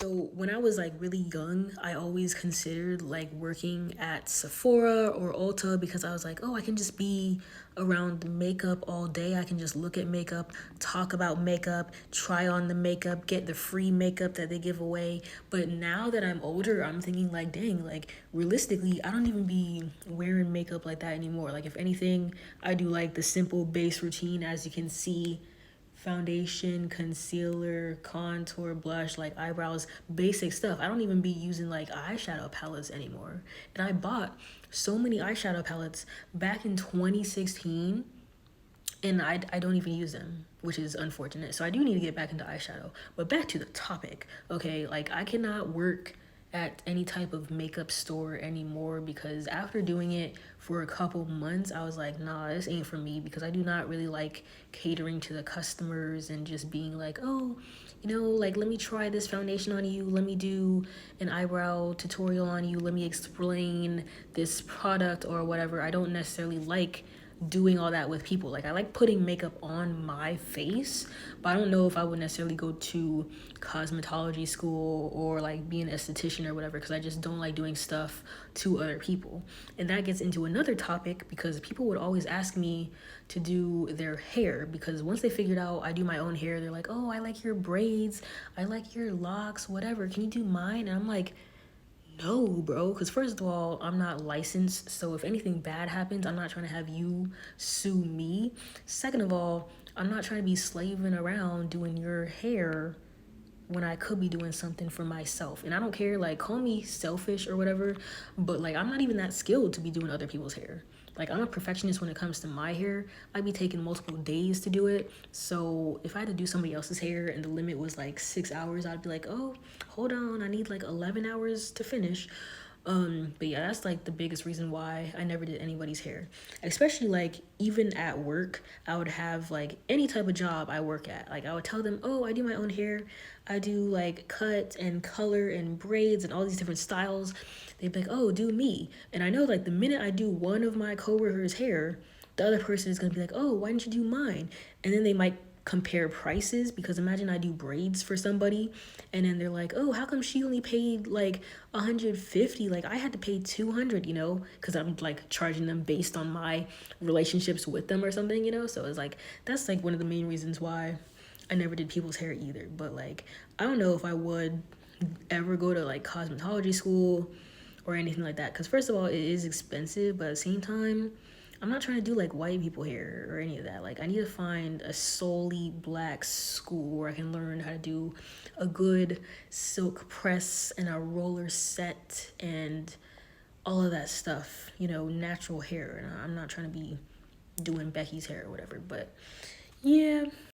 So when I was like really young, I always considered like working at Sephora or Ulta because I was like, oh, I can just be around makeup all day. I can just look at makeup, talk about makeup, try on the makeup, get the free makeup that they give away. But now that I'm older, I'm thinking like, dang, like realistically, I don't even be wearing makeup like that anymore. Like if anything, I do like the simple base routine as you can see, foundation, concealer, contour, blush, like eyebrows, basic stuff. I don't even be using like eyeshadow palettes anymore. And I bought so many eyeshadow palettes back in 2016 and I don't even use them, which is unfortunate. So I do need to get back into eyeshadow. But back to the topic, okay? Like I cannot work at any type of makeup store anymore because after doing it for a couple months, I was like, nah, this ain't for me because I do not really like catering to the customers and just being like, oh, like let me try this foundation on you, let me do an eyebrow tutorial on you, let me explain this product or whatever. I don't necessarily like doing all that with people. Like I like putting makeup on my face, but I don't know if I would necessarily go to cosmetology school or like be an esthetician or whatever because I just don't like doing stuff to other people. And that gets into another topic because people would always ask me to do their hair because once they figured out I do my own hair, they're like, "Oh, I like your braids. I like your locks, whatever. Can you do mine?" And I'm like, no, bro, because first of all, I'm not licensed, so if anything bad happens, I'm not trying to have you sue me. Second of all, I'm not trying to be slaving around doing your hair when I could be doing something for myself. And I don't care, like, call me selfish or whatever, but like, I'm not even that skilled to be doing other people's hair. Like, I'm a perfectionist when it comes to my hair. I'd be taking multiple days to do it. So, if I had to do somebody else's hair and the limit was like 6 hours, I'd be like, oh, hold on, I need like 11 hours to finish. But yeah, that's like the biggest reason why I never did anybody's hair. Especially like even at work, I would have like any type of job I work at. Like I would tell them, "Oh, I do my own hair. I do like cut and color and braids and all these different styles." They'd be like, "Oh, do me." And I know like the minute I do one of my coworkers' hair, the other person is going to be like, "Oh, why didn't you do mine?" And then they might compare prices because imagine I do braids for somebody and then they're like, "Oh, how come she only paid like 150? Like I had to pay 200, because I'm like charging them based on my relationships with them or something. So it's like that's like one of the main reasons why I never did people's hair either. But like I don't know if I would ever go to like cosmetology school or anything like that because first of all it is expensive, but at the same time I'm not trying to do like white people hair or any of that. Like I need to find a solely black school where I can learn how to do a good silk press and a roller set and all of that stuff, natural hair. And I'm not trying to be doing Becky's hair or whatever. But yeah,